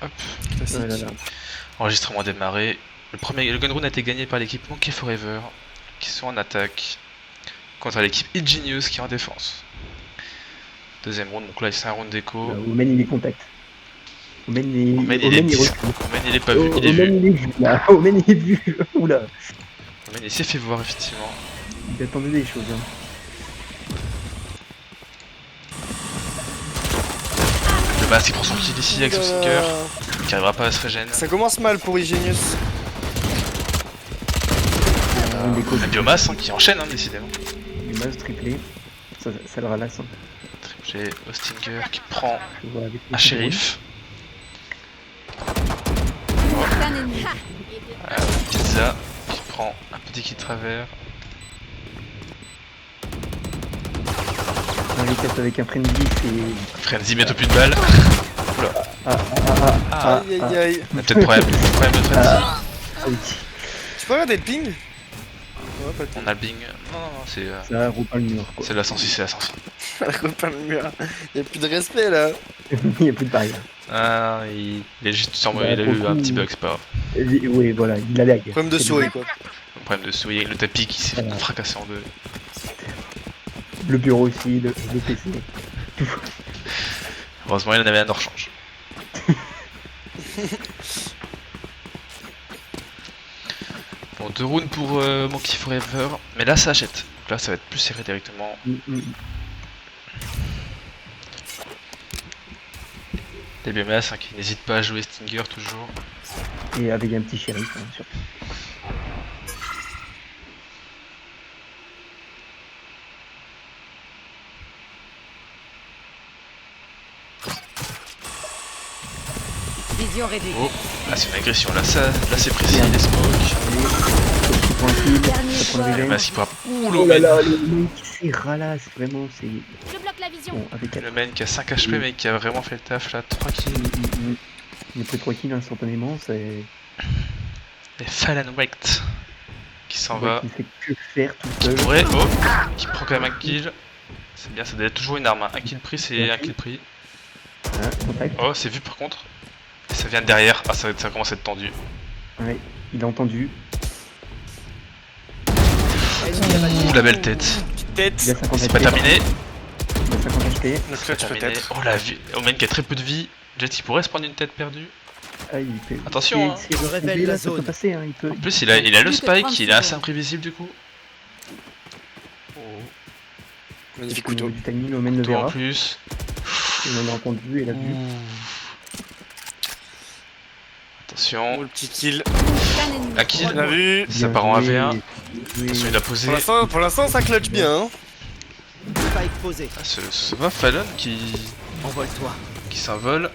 Hop, Oh là là. enregistrement démarré. Le gun round a été gagné par l'équipe Monkey Forever, qui sont en attaque, contre l'équipe Ingenious qui est en défense. Deuxième round, donc là c'est un round d'écho. Omen il est contact. Omen il Omen recule. il est pas vu, il est vu. Omen il est vu là. Omen il est vu. Oula. Omen il s'est fait voir effectivement. Il attendait des choses. Hein. Le masque qui prend son kill ici avec son Sinker, qui arrivera pas à se régénérer. Ça commence mal pour Igenius. La biomasse qui enchaîne décidément. Biomasse triplé. Ça le ralasse. Hein. Triplé au Stinger qui prend Je vois avec un shérif. Pizza qui prend un petit kit travers. Un V4 avec un frenzy, c'est. Frenzy bientôt plus de balles. Oula. Aïe aïe aïe. On a peut-être problème de Frenzy. Oui. Tu peux regarder le ping? Ouais, pas le On a le bing. Non, c'est. Ça repeint le mur quoi. C'est l'ascensi, c'est l'ascensi. copain le mur. Y'a plus de respect là. Il n'y a plus de barrière. Ah, il est juste sûrement, Bah, il a pour eu le un coup, petit bug, c'est pas grave. Oui, voilà, il a lag. Problème de C'est souris quoi. Le problème de souris, le tapis qui s'est Voilà. fracassé en deux. Le bureau aussi, le PC. Heureusement, il en avait un hors change. Bon, 2 rounds pour Monkey Forever, mais là ça achète. Donc là ça va être plus serré directement. Les BMS qui n'hésitent pas à jouer Stinger toujours. Et avec un petit shérif, hein, surtout. Vision réduite. Oh, là c'est une agression, là c'est précis, les smokes. Tranquille, Dernier ça prend le choix. Le régène. masque qui pourra. Ouh, Oh là l'Omen. là, le mec qui ralasse, vraiment, c'est. Je bloque la vision. Bon, avec Le man qui a 5 HP mais qui a vraiment fait le taf là, 3 kills. Il a pris 3 kills instantanément, c'est. Et Fallen Waked qui s'en va. Il fait que faire tout seul. Ouais, oh, qui prend quand même un kill. C'est bien, ça doit être toujours une arme. Un kill pris, c'est un kill pris. Hein, contact. Oh, c'est vu par contre. Et ça vient de derrière. Ah, ça commence à être tendu. Ouais, il a entendu. Ouh, la belle tête. Tête. Il a 50 C'est HP. pas terminé. Il a 50 HP. Le clutch Terminé. peut-être. Oh la vie. Omen qui a très peu de vie. Jet, il pourrait se prendre une tête perdue. Ah, il fait. Attention, hein. Je révèle la ça peut zone. passer, hein, il peut. En plus, il a le Plus que spike, 30 il est assez secondes. imprévisible du coup. Magnifique Au niveau couteau. du timing, Omen le Toi en verra. plus. On a entendu et l'a vu. Attention. Oh, le petit kill. Un ennemi. Un kill. On a vu. Ça part en Bien 1v1. joué. Attention, il a posé. Pour l'instant, ça clutch bien. Hein. Spike posé. Ah, ce va Fallon qui Envole-toi. s'envole.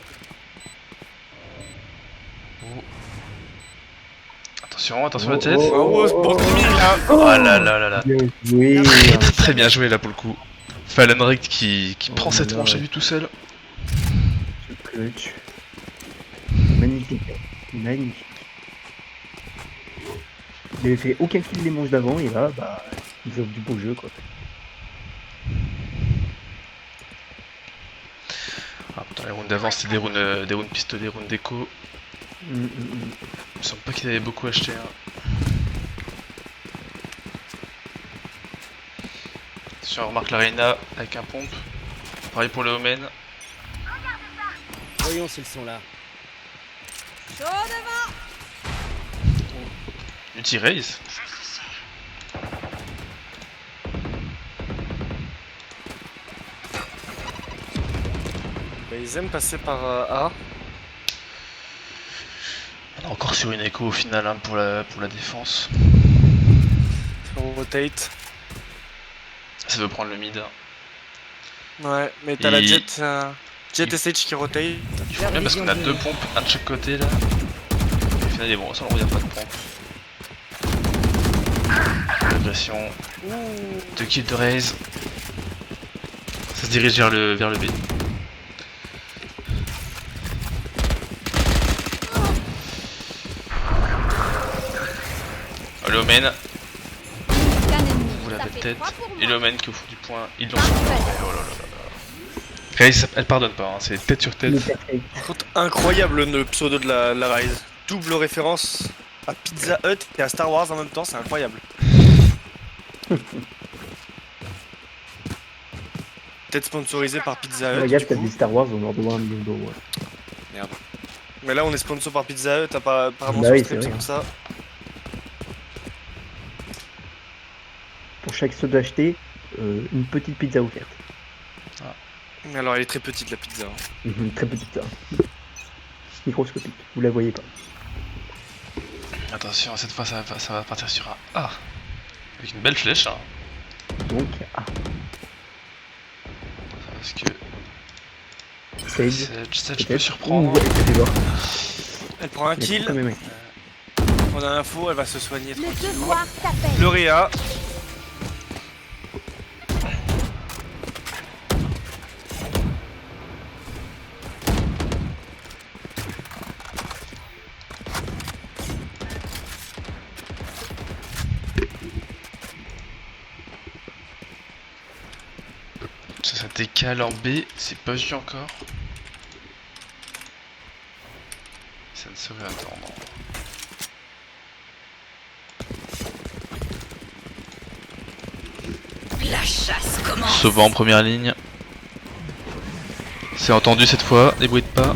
Oh. Attention la tête. Oh, ce bon timing là. Oh là là là là. Bien joué. Très bien joué là pour le coup. Fallen Richt qui prend Oh cette là manche à là. lui tout seul. Ce clutch. Magnifique. Magnifique. Il avait fait aucun kill les manches d'avant et là, bah, ils offrent du beau jeu quoi. Ah, dans les rounds d'avant c'était des rounds pistolet, des rounds d'écho. Il me semble pas qu'il avait beaucoup acheté. Hein. Si on remarque l'Arena avec un pompe. Pareil pour le Omen. Voyons s'ils sont là. Multi-raise. Bah, ils aiment passer par A. On est encore sur une écho au final hein, pour la défense. On rotate. Ça veut prendre le mid. Ouais, mais t'as la Il- jet. Jet et Sage qui rotate. Il faut bien parce qu'on a 2 pompes, un de chaque côté là. Au final, il est bon, ça il n'y a pas de pompe. Agression. 2 kills de raise. Ça se dirige vers le B. Oh, le Omen. Un ennemi. Vous la Ça belle fait tête. 3 pour moi. Et le Omen qui est au fond du point. Ils l'ont sur le. Oh là là là là. Raze, elle pardonne pas, hein, c'est tête sur tête. Le café. Par contre, incroyable le pseudo de la Rise. Double référence à Pizza Hut et à Star Wars en même temps, c'est incroyable. Peut-être sponsorisé par Pizza Hut. Regarde, du t'as coup. dit Star Wars, on leur doit 1 million d'euros. Mais là, on est sponsor par Pizza Hut, apparemment Bah sur oui, Stream, c'est c'est vrai, pour ça. Pour chaque soda acheté, une petite pizza offerte. Mais alors, elle est très petite la pizza. Hein. Très petite, ça. Microscopique, vous la voyez pas. Attention, cette fois ça va partir sur un A. Avec une belle flèche, hein. Donc, Parce que Sage. Sage peut peut-être. surprendre. Ouh, ouais, elle fait voir. Elle prend un Mais kill, quand même, ouais. on a l'info, elle va se soigner Le tranquillement. devoir t'appelle. Le Réa. Ça décale en B, c'est pas vu encore. Ça ne saurait attendre. La chasse commence. Sauvant en première ligne. C'est entendu cette fois, débrouille pas.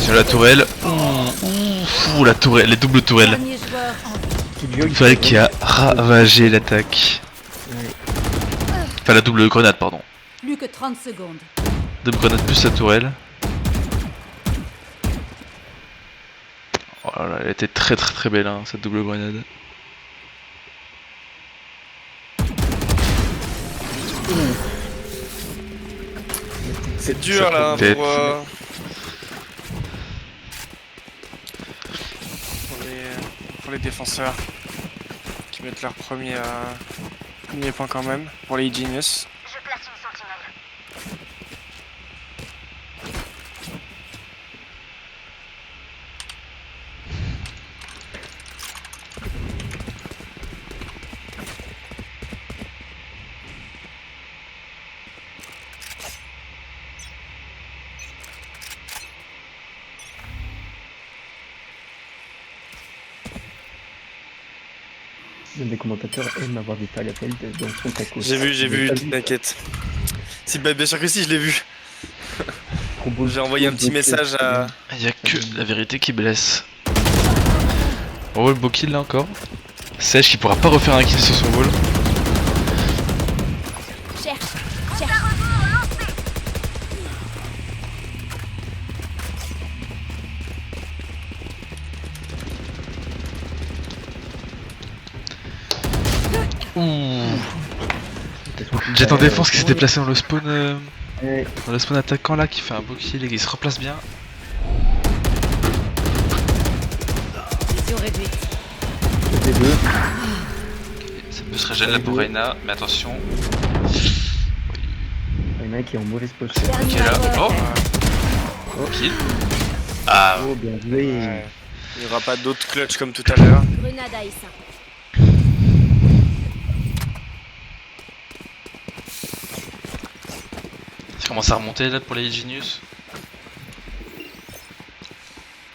Sur la tourelle. Ouh, la tourelle, les doubles tourelles. Dernier joueur en Petit jeu, Tourelle qui a ravagé l'attaque. Ouais. Enfin la double grenade, pardon. plus que 30 secondes. Double grenade plus la tourelle. Oh là là, elle était très belle hein, cette double grenade. C'est dur là Tête. pour les défenseurs qui mettent leur premier point quand même pour les Genius. L'un des commentateurs aime avoir des tags appels dans son tacos. J'ai vu, Vous avez pas t'inquiète. Si, bah, bien sûr que si, je l'ai vu. Combo- J'ai envoyé un petit combo- message à. Il y a que la vérité qui blesse. Oh le beau kill là encore. Sèche qui pourra pas refaire un kill sur son wall. Cherche. Cherche. Jet en défense qui s'était placé dans le spawn Ouais, dans le spawn attaquant là qui fait un beau kill et qui se replace bien. Vision réduite. les deux. Ça peut se régénérer là pour Reyna, mais attention. Il y en a un qui est en mauvaise posture. Dernier Qui est là. joueur. Oh, kill. Ah, Oh, bien joué. Ouais. Il n'y aura pas d'autres clutch comme tout à l'heure. Grenade à essaim. ça commence à remonter là pour les Genius.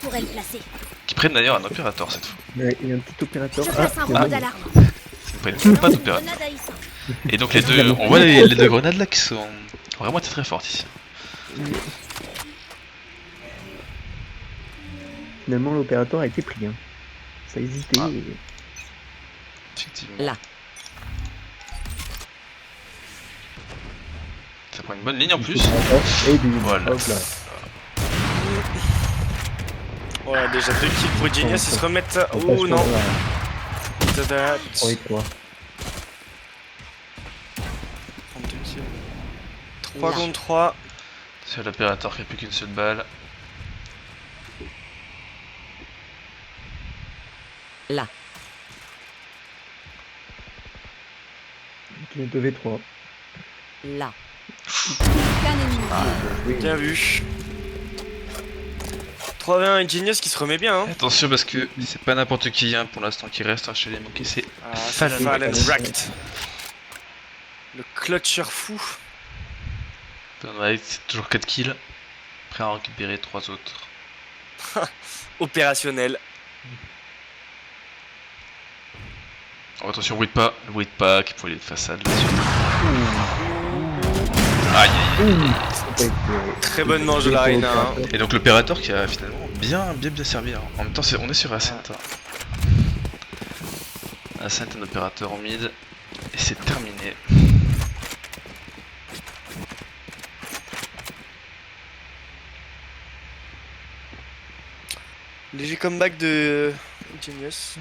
Tourelle placée. Qui prennent d'ailleurs un opérateur cette fois. Ouais, il y a un petit opérateur. Je Ah, place un il y en a rouleau un. d'alarme. Ils prennent pas d'opérateur. Grenade à essaim. Et donc les deux, on voit les deux grenades là qui sont vraiment très fortes ici. Finalement, l'opérateur a été pris. Hein. Ça a hésité. Ah. et- Effectivement. Là. Ça prend une bonne ligne en plus. Et du Voilà. hop là. Voilà, déjà 2 kills pour Genius, ils se remettent. Oh Attention, non, là. Tada. 3 et 3. 32 kills. 3 contre 3. C'est l'opérateur qui a plus qu'une seule balle. Là. Donc, 2v3. Là. Aucun ennemi. Oui. Bien vu. 3v1 et Genius qui se remet bien. Hein. Attention parce que c'est pas n'importe qui hein, pour l'instant qui reste hein, chez les Monkeys, c'est Ah, c'est Fallen Fallen Wrecked. Wrecked. Le clutcher fou. Dynamite, c'est toujours 4 kills. Prêt à en récupérer 3 autres. Opérationnel. Oh, attention, Wait pas, qui faut aller de façade là-dessus. Aïe aïe aïe. Très bonne manche de la Reina. Hein. Et donc l'opérateur qui a finalement bien servi. Hein. En même temps, on est sur Ascent. Hein. Ascent, un opérateur en mid. Et c'est terminé. Léger comeback de Genius.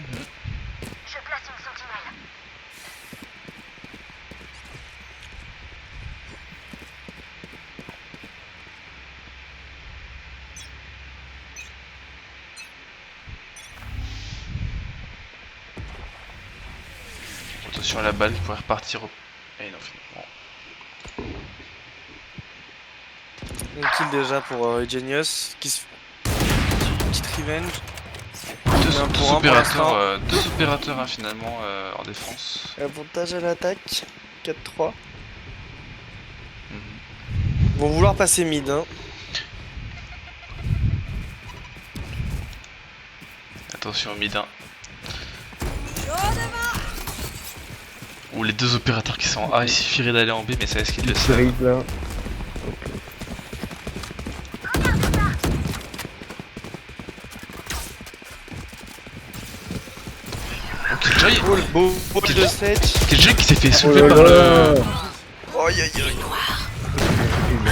Attention à la balle qui pourrait repartir au... Et non, finalement. Un kill déjà pour Genius qui se petite revenge. Deux Un pour un pour opérateurs, deux opérateurs hein, finalement en défense. Avantage à l'attaque. 4-3. Mhm. Ils vont vouloir passer mid. Hein. Attention au mid 1. Ou les deux opérateurs qui sont en A, il suffirait d'aller en B, mais ça est-ce qu'ils le savent? Arrive là. Oh, Killjoy! Beau de Sledge. Killjoy qui s'est fait Oh soulever là par là. le... Aïe aïe aïe.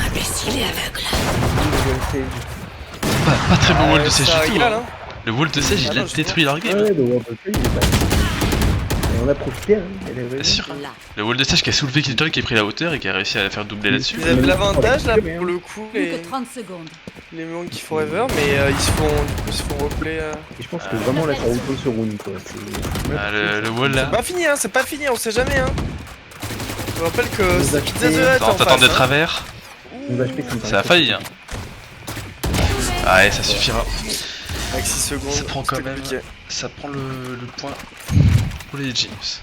Imbécile et aveugle. Pas très bon wall de siège ça du tout. régale, Hein. hein. Le wall de siège, il a non, détruit leur Ah game. ouais, donc on peut pas, il est pas. Et on a profité, hein. Elle est Bien sûr. Là. Le wall de siège qui a soulevé Killjoy, qui a pris la hauteur et qui a réussi à la faire doubler là-dessus. Ils avaient l'avantage là pour le coup, Plus que 30 secondes. les Monkey Forever, mais ils se font replay. Et je pense que vraiment là, ça retourne sur Rune quoi. C'est. Ah, le wall là. C'est pas fini, hein, c'est pas fini, on sait jamais. Hein. Je vous rappelle que Nous c'est a Pizza fait- the Hut Non, en t'attends face. de Hein. travers. Nos HP sont pas Ça a failli. Hein. Ah ouais, ça suffira. Avec 6 secondes, Ça prend quand c'était même. compliqué. Ça prend le point pour les Genius.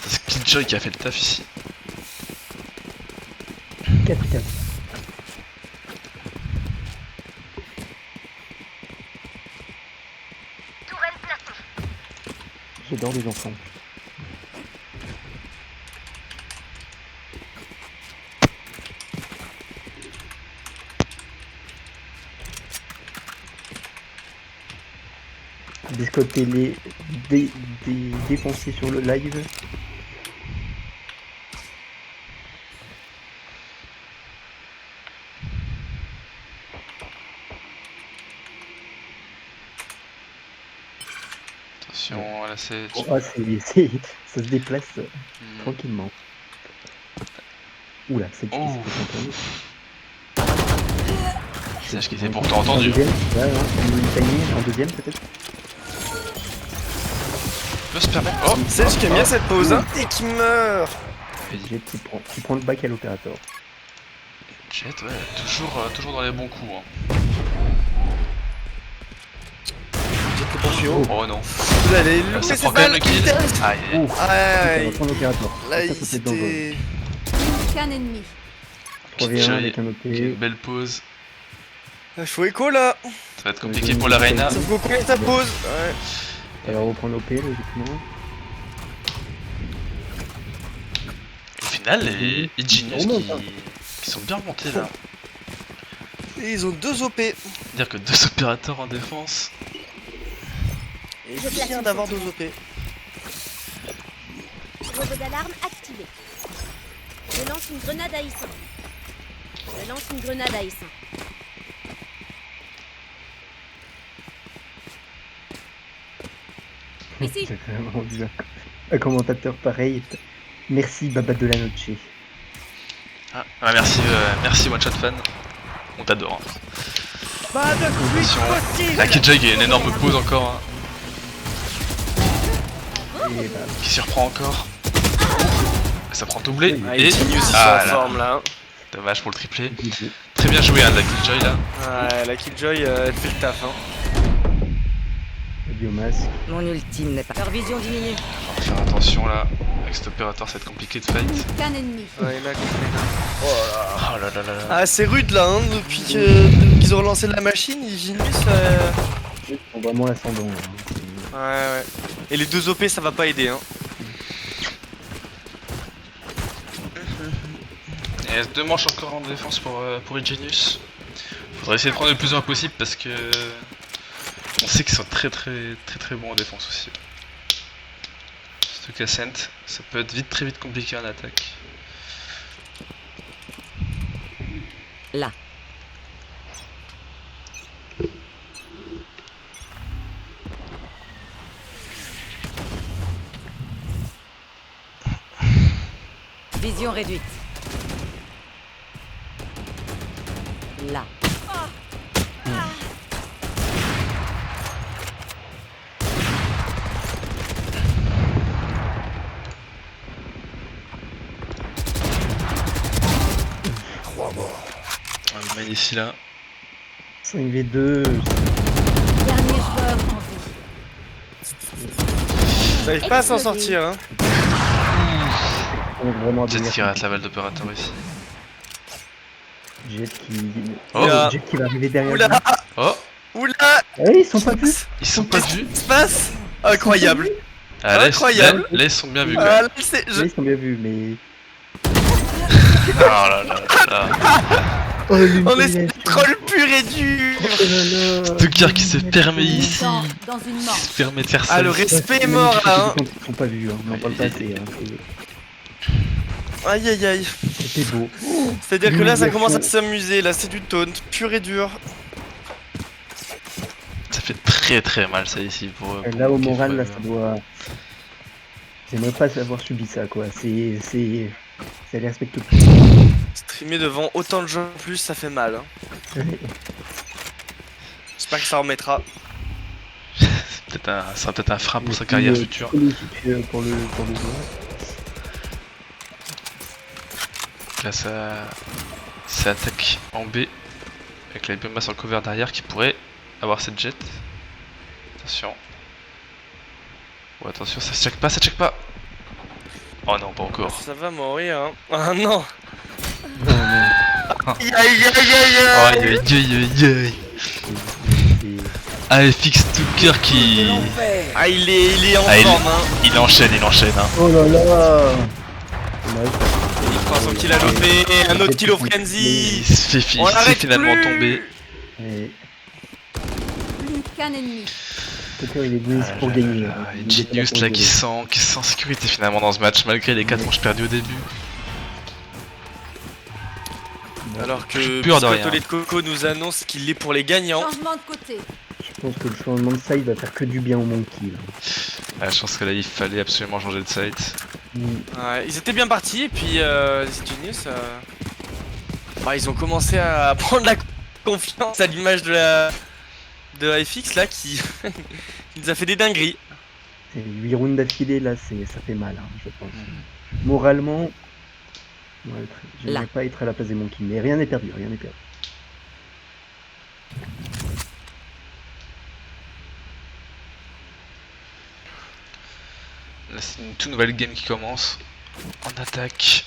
C'est Killjoy qui a fait le taf ici. 4-4. J'adore les enfants. Descoter les dépenser sur le live. Attention, là c'est. Ah, ça se déplace Hmm. tranquillement. Oula, c'est qui Oh. s'est fait contourner. Sage qui était pourtant En entendu. deuxième, ouais, un timing, en deuxième peut-être. Peut se permettre. Oh! Sage qui aime bien cette pause hein, et qui meurt. Jet qui prend le bac à l'opérateur. Jet, ouais, toujours dans les bons coups. Hein. Jet le bon tuyau. Oh non. Vous allez louper Ça cette prend quand même balle. le kill. Putain. Aïe. Oh, Aïe. on va prendre l'opérateur. Là, Ça, ça, c'est dangereux. c'était. Qu'un ennemi. 3v1 Killjoy avec un OP. qui a une belle pause. Il faut écho là. Ça va être compliqué pour la Reina. Ça faut combien ta pause. Ouais. Elle va reprendre OP logiquement. Au final, les Genius On remonte, qui sont bien remontés là. Et ils ont 2 OP. Dire que deux opérateurs en défense. Et il vient d'avoir 2 OP. Robot d'alarme activé. Je lance une grenade à Issa. Je lance une grenade à Issa. Ici. J'ai vraiment vu un commentateur pareil. Merci Baba de la Noche. Ah, ouais, merci One Shot Fan. On t'adore. Hein. Bah de plus Attention. possible. Ah, Killjoy qui a une énorme pause encore. Hein, Et bah, qui s'y reprend encore. Ça prend doublé. Ah, Et. les Genius ils sont Ah, en là. forme là. Dommage pour le triplé. GG. Très bien joué hein, de la Killjoy là. Ouais, la Killjoy elle fait le taf. Hein. Le biomasque. Mon ultime n'est pas. Leur vision diminue. Faut faire attention là. Avec cet opérateur, ça va être compliqué de fight. Plus qu'un ennemi. Ouais, là, Oh là là là là. ah, c'est rude là, hein, depuis qu'ils ont relancé la machine, Genius. Ils sont vraiment ascendants. Ouais, ouais. Et les 2 OP, ça va pas aider, hein. Il reste 2 manches encore en défense pour Genius. Faudrait essayer de prendre le plus loin possible parce que on sait qu'ils sont très bons en défense aussi. Surtout qu'Ascent, ça peut être très vite compliqué en attaque. Là. Vision réduite. Là. On mène ici là. 5v2, Dernier joueur en vie. J'arrive pas à s'en sortir, hein. on est vraiment Jet devenir qui rate la balle d'opérateur ici. Jet qui... Oh, Là. Jet qui va arriver derrière Oula, lui. oh, oula, Eh, ils sont pas vus. ils sont pas vus. qu'est-ce qui se passe? Incroyable. Ah, là, Incroyable. là, ils sont bien vus quand Ah, même. là, c'est- Oui, ils sont bien vus, mais... Oh là là là. Oh, On est des trolls purs et durs. Stucker qui se permet ici. Temps dans une mort. Se permet de faire ça. Ah, le respect est mort là, hein. Ils sont pas vus, hein. On en parle pas assez. Aïe aïe aïe. C'était beau. C'est-à-dire que là, ça commence à s'amuser. Là, c'est du taunt pur et dur. Ça fait très mal ça ici pour Là, au Keith moral, là, Forever. ça doit... J'aimerais pas avoir subi ça, quoi. C'est... Ça les respecte plus. Streamer devant autant de gens en plus, ça fait mal. Hein. J'espère que ça remettra. Ça sera peut-être un frein pour sa carrière future. Pour le joueur. Là ça attaque en B avec la bioma sur le cover derrière qui pourrait avoir cette jet. Attention. Oh attention, ça check pas. Oh non, pas encore. Ça va mourir, hein. Ah non. Non, non. Aïe aïe aïe Oh aïe aïe aïe aïe. C'est- AFX Stucker qui... Ah, il est en Ah, forme, hein. il enchaîne hein. Oh là là. Il prend son kill à l'OP, un autre kill au frenzy. Il se fait On l'arrête finalement plus. tomber. Et Plus qu'un ennemi. Tucker, il est venu pour gagner. hein. Il est pas Genius pour là jouer. qui sent en sécurité finalement dans ce match malgré les 4 manches perdues au début. Alors que J'ai peur de rien. Biscotto de Coco nous annonce qu'il est pour les gagnants. Changement de côté. Je pense que le changement de side va faire que du bien au Monkey. Là. Ah, je pense que là il fallait absolument changer de site. Ouais, ils étaient bien partis et puis les Genius, bah, ils ont commencé à prendre la confiance à l'image de AFX là qui qui nous a fait des dingueries. C'est 8 rounds d'affilée, là, ça fait mal, hein, je pense. Moralement, ouais, j'aimerais Là. pas être à la place des Monkeys, mais rien n'est perdu, rien n'est perdu. Là c'est une toute nouvelle game qui commence. En attaque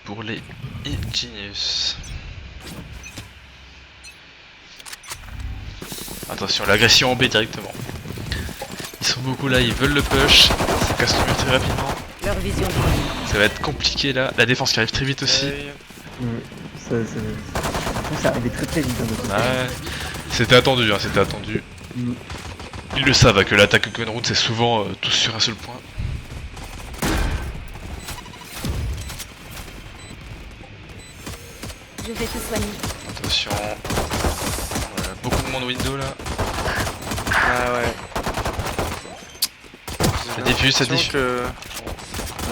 pour les Genius. Attention, l'agression en B directement. Ils sont beaucoup là, ils veulent le push. Ça casse le mur très rapidement. Leur vision. Ça va être compliqué là. La défense qui arrive très vite aussi. Ça arrivait très très vite. Hein, de notre côté. Ouais. C'était attendu, c'était attendu. Mm. Ils le savent que l'attaque Open Route c'est souvent tous sur un seul point. Je vais te soigner. Attention. Beaucoup de monde window là. Ah ouais. Ça diffuse, ça diffuse. Que...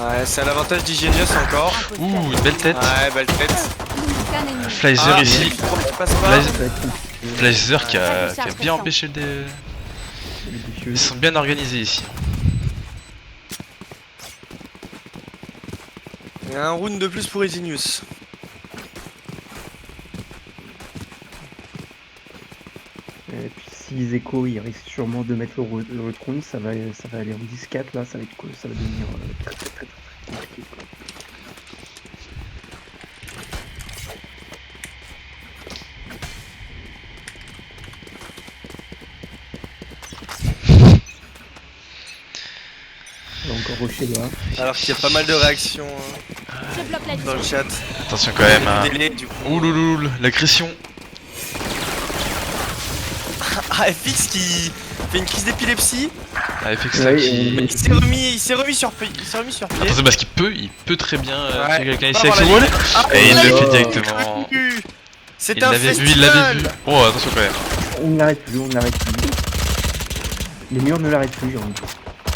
Ouais, c'est à l'avantage d'Igenius encore. Ouh, une belle tête. Ouais, belle tête. Plus qu'un ennemi. Flyzer Ah, ici. il passe pas. Fly- Ça va être compliqué. Flyzer qui a Charge bien récente. empêché le dé... Les défieux. Ils sont bien organisés ici. Il y a un round de plus pour Igenius. Et puis si Zeko il risque sûrement de mettre le round, ça va aller en 10-4 là, ça va être cool, ça va devenir très très très très. encore rushé là. Alors qu'il y a pas mal de réactions Je bloque la dans le vision. chat. Attention quand même. Du délai, du coup. Oulouloul, l'agression. Ah, FX qui fait une crise d'épilepsie. Ah, FX Ouais, qui. Mais il s'est remis sur pied. Attention parce qu'il peut très bien Ouais. tuer quelqu'un Pas ici avec avoir ce la wall. Ah, Et il l'a le fait Oh. directement. C'est Il un l'avait vu, festival. il l'avait vu. Oh, attention quand même. On ne l'arrête plus, on ne l'arrête plus. Les murs ne l'arrêtent plus, j'ai envie de dire.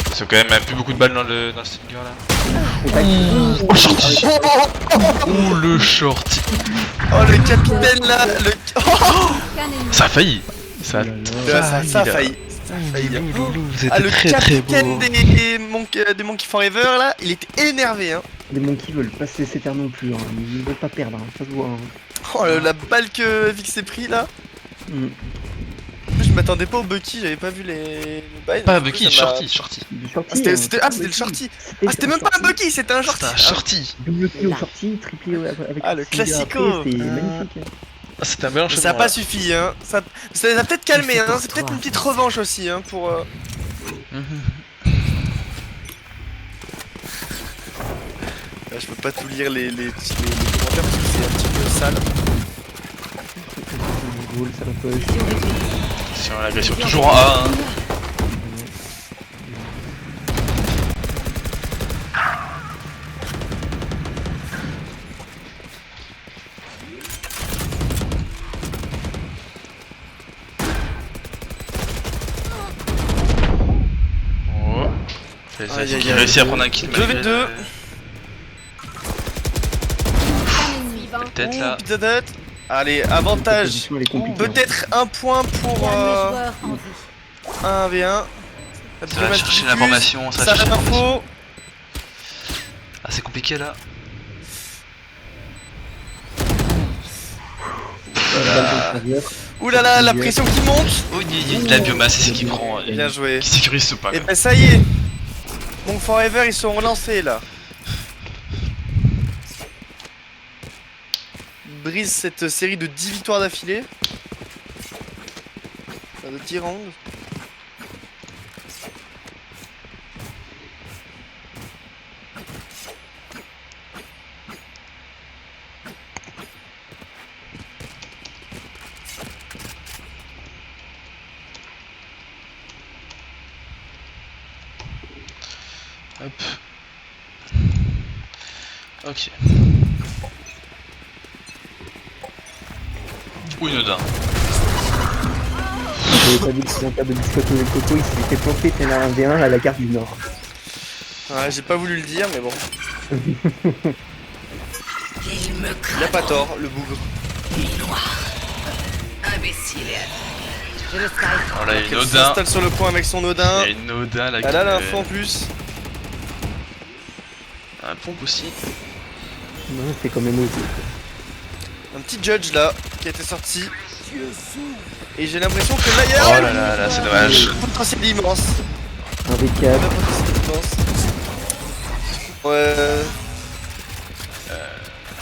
Attention quand même, il y a plus beaucoup de balles dans le Stinger là. Contact. Oh, le shorty. Ouh, le shorty. Oh, le capitaine là. Le... Aucun ennemi. Ça a failli. Ça a Oh là là. Ça a failli. Ça a failli. C'était Ah, le très très beau. capitaine des Monkey Forever là, il était énervé hein. Les monkeys veulent pas se laisser faire non plus, hein. Ils veulent pas perdre, hein. Ça se voit. Hein. Oh la balle que FX s'est pris là. Mm. Je m'attendais pas au Bucky, j'avais pas vu les bails. Pas Du coup, Bucky, ça m'a- shorty. Du shorty, Ah, c'était hein. c'était le shorty. C'était même pas un Bucky, c'était un shorty. C'était un shorty. Double kill au shorty, triplé avec Ah, le Stinger classico. après, c'était magnifique. Hein. Ah, c'était un mélange. Mais ça a pas suffi hein. Ça a peut-être calmé hein. C'est peut-être une petite revanche aussi hein pour. Là, je peux pas tout lire les commentaires parce que c'est un petit peu sale. Goal, ça va push. Vision réduite. Attention, l'agression toujours en A. Hein. Oh. C'est Aïe, ça aïe, qui a aïe. réussi à prendre un kill. 2v2. Aucun ennemi. Suivant. Tête là. Pizza Hut. Allez, avantage. position, elle est compliquée, hein. Peut-être un point pour Dernier joueur en vie. 1v1. Ça va chercher l'information. Ça va Ça chercher l'information. l'info. Ah, c'est compliqué là. Ouh là là, la pression qui monte. Oh, il y a de la biomasse, c'est ce qui prend. Bien joué. Qui sécurise ce pas. Et ben ça y est. Mon Forever ils sont relancés là. Ils brisent cette série de 10 victoires d'affilée. Enfin, de 10 rounds. Hop. Ok. Ou une odin. J'avais pas vu le commentaire de Biscotto et Coco, il s'était planté tel un 1v1 à la carte du Nord. Ouais, j'ai pas voulu le dire, mais bon. Il a pas tort, le bougre. J'ai le spike. Voilà, il y a une Elle odin. s'installe sur le point avec son Il y Odin. a une odin là. Elle a qui- l'info en plus. Un pompe aussi. Non, c'est quand même osé. Un petit judge là qui a été sorti. Et j'ai l'impression que là, il y a Oh là là là, c'est dommage. un potentiel immense. Un V4, Un potentiel immense. Ouais,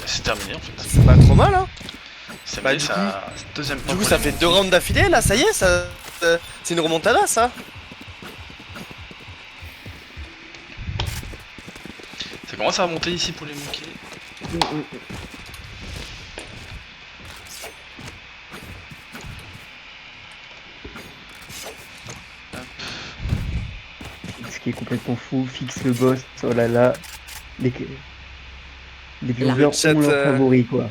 C'est terminé en fait. c'est pas trop mal hein. C'est Bah, terminé, du c'est coup- un deuxième point. Du coup, pour ça les fait Monkeys. 2 rounds d'affilée là, ça y est, c'est une remontada ça. Ça commence à remonter ici pour les monkeys. ce qui est complètement fou, fixe le boss, oh là là. Les viewers Le chat, ont leurs favoris quoi.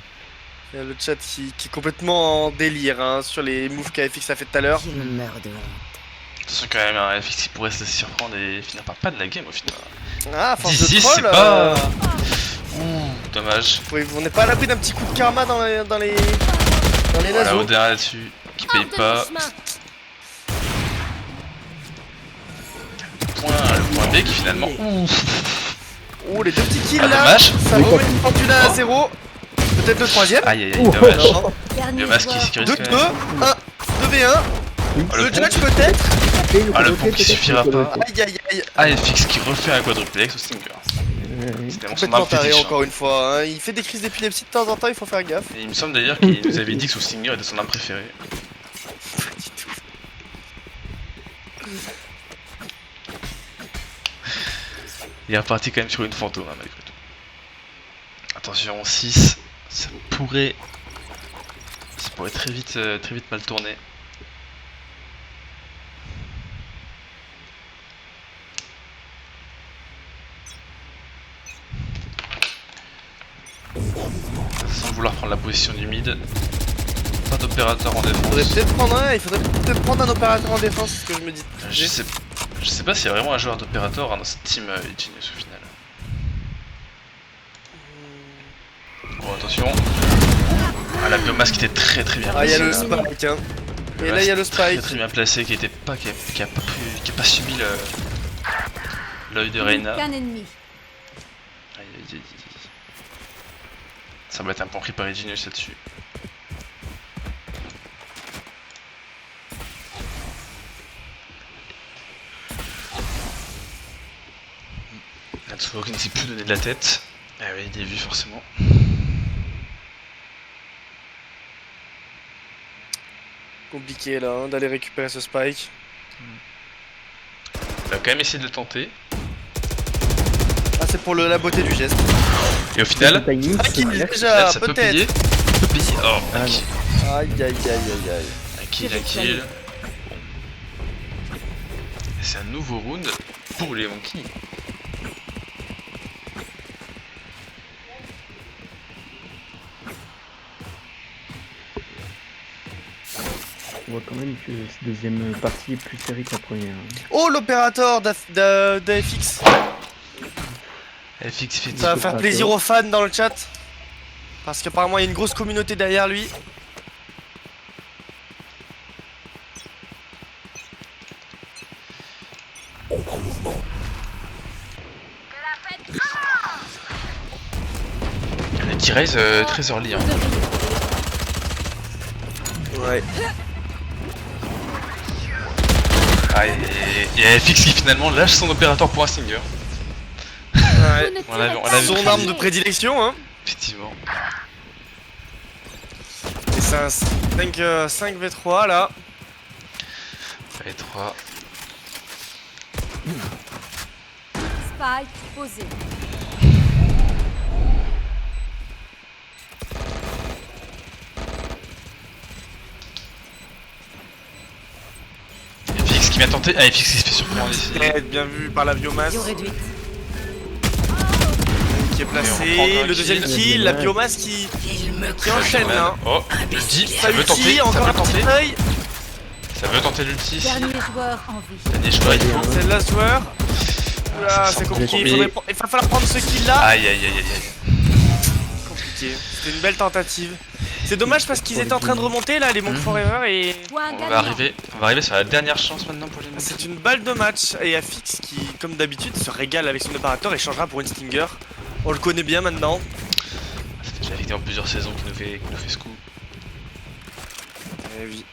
Il y a le chat qui est complètement en délire hein, sur les moves qu'AFX a fait tout à l'heure. Je meurs de honte. Attention quand même, un FX qui pourrait se surprendre et finir par pas de la game au final. Ah, à force D'ici, de troll, c'est pas. Dommage. on n'est pas à l'abri d'un petit coup de karma dans les Voilà, naseaux. Odin là-dessus, qui paye Hors de pas. mon chemin. Le point B qui finalement. Oh, les deux petits kills Ah, là, dommage. ça remet une fortune à 0. Peut-être le troisième. Aïe aïe aïe, dommage. Non. Dernier Biomasse qui joueur. sécurise 2 quand 2 même. 1 2v1. Oh, Le le judge pompe. peut-être. Ah, le pompe qui suffira pas. Aïe aïe aïe. Ah, FX qui refait un quadruplex au Stinger. C'était mon son Complètement arme taré fétiche. encore une fois. Hein. Il fait des crises d'épilepsie de temps en temps, il faut faire gaffe. Et il me semble d'ailleurs qu'il nous avait dit que son Stinger était son arme préférée. Il est reparti quand même sur une fantôme, hein, malgré tout. Attention, 6. Ça pourrait très vite mal tourner. Sans vouloir prendre la position du mid. Pas d'opérateur en défense. Il faudrait peut-être prendre un opérateur en défense, c'est ce que je me dis. Je sais pas s'il y a vraiment un joueur d'opérator dans cette team Genius au final. Bon, attention. Ah, la biomasse qui était très bien Ah, il y a le placée. spike, hein. Et là, il y a le spike. Très bien placé, qui a pas subi l'œil de Reyna. Qu'un ennemi. Aïe, aïe, aïe, aïe. Ça va être un point pris par Genius là-dessus. Natsuo qui ne sait plus donner de la tête. Ah oui, il est vu forcément. Compliqué là, hein, d'aller récupérer ce spike. Il a quand même essayé de le tenter. Ah, c'est pour la beauté du geste. Et au final, Le timing, Ah, c'est kill clair. déjà, ça peut payer. peut-être. Ça peut payer. Oh, Ah, un non. kill. Aïe, aïe, aïe, aïe, aïe. Un kill, un kill. Bon. Et c'est un nouveau round pour les Monkeys. On voit quand même que cette deuxième partie est plus serrée que la première. Oh, l'opérateur d'AFX. FX Fit. Ça va faire plaisir aux fans dans le chat. Parce qu'apparemment, il y a une grosse communauté derrière lui. Le T-Raise très early. Hein. Ouais. Ah, et FX qui finalement lâche son opérateur pour un stinger. Vous Ouais. ne On l'avait- tirez on pas l'avait sur Son pris. arme de l'ennemi. prédilection, hein. Effectivement. Et c'est un 5v3 là. Allez, 3. Spike posé. FX qui vient tenter. Ah, FX qui se fait surprendre ici. Bien vu par la biomasse Vision réduite. qui est Et on prend placée. encore un Le deuxième kill. kill, la biomasse qui enchaîne là. Oh, l'ulti, ça Ça veut tenter, ulti, ça encore veut un petit tenter. œil. Ça veut tenter l'ulti ici. Dernier joueur en vie. Dernier joueur, il faut. C'est le last joueur. Oula, ça c'est sent compliqué. compliqué. Il va falloir prendre ce kill là. Aïe, aïe, aïe, aïe, aïe. Compliqué. C'était une belle tentative. C'est dommage parce qu'ils étaient en train de remonter là, les Monk Forever, et Point On gagnant. va arriver sur la dernière chance maintenant pour les Monkeys. c'est une balle de match. Et Afix qui, comme d'habitude, se régale avec son opérateur et changera pour une Stinger. On le connaît bien maintenant. C'est déjà arrivé en plusieurs saisons qui nous fait ce coup. Eh oui.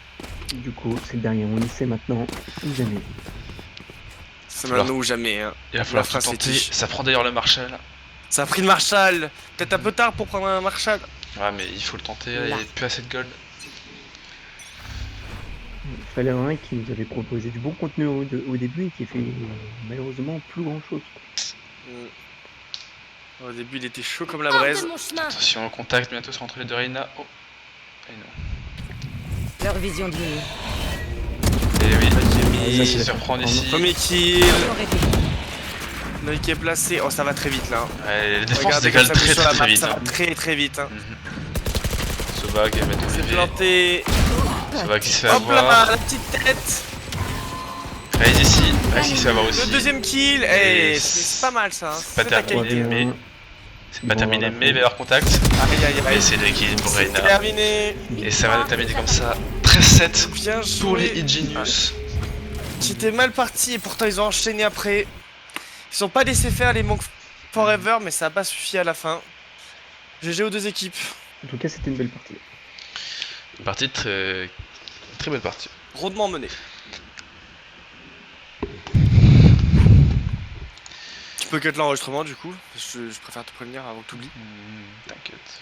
Du coup, c'est le dernier. On y sait maintenant ou jamais. C'est Alors, maintenant ou jamais. Hein. Il va falloir La phrase tout tenter. fétiche. Ça prend d'ailleurs le Marshall. Ça a pris le Marshall. Peut-être un peu tard pour prendre un Marshall. Ouais, mais il faut le tenter. Il n'y a plus assez de gold. Il fallait un qui nous avait proposé du bon contenu au début et qui fait malheureusement plus grand chose. Au début, il était chaud comme la Hors braise. de mon chemin. Attention au contact bientôt sur entre les deux Reyna. Oh. Et non. Leur vision diminue. Et oui. Jimmy. Ça se surprendre ici. Premier kill. Vision réduite. L'œil qui est placé. Oh, ça va très vite là. Ouais, les défenses Regardez décalent comme ça bouge très sur la très map, vite. ça Hein. va très vite. Hein. Sova qui va mettre C'est au planté. Sova qui se fait Hop là, avoir. la petite tête. Raise ici. Raise qui se fait avoir aussi. Le deuxième kill. Et Eh, c'est pas mal ça. Hein. pas C'est ta terminé. qualité. mais- C'est pas Bon, terminé, voilà. mais il va y avoir contact. Aïe aïe Et aïe. c'est le kill pour C'est Reyna. terminé. Et ça va terminer comme ça. 13-7 Bien joué. pour les Ingenious. J'étais mal parti et pourtant ils ont enchaîné après. Ils sont pas laissés faire les Monk Forever, mais ça a pas suffi à la fin. GG aux deux équipes. En tout cas, c'était une belle partie. Une partie très belle partie. Rondement mené. Tu peux cut l'enregistrement du coup, je préfère te prévenir avant que tu oublies. T'inquiète.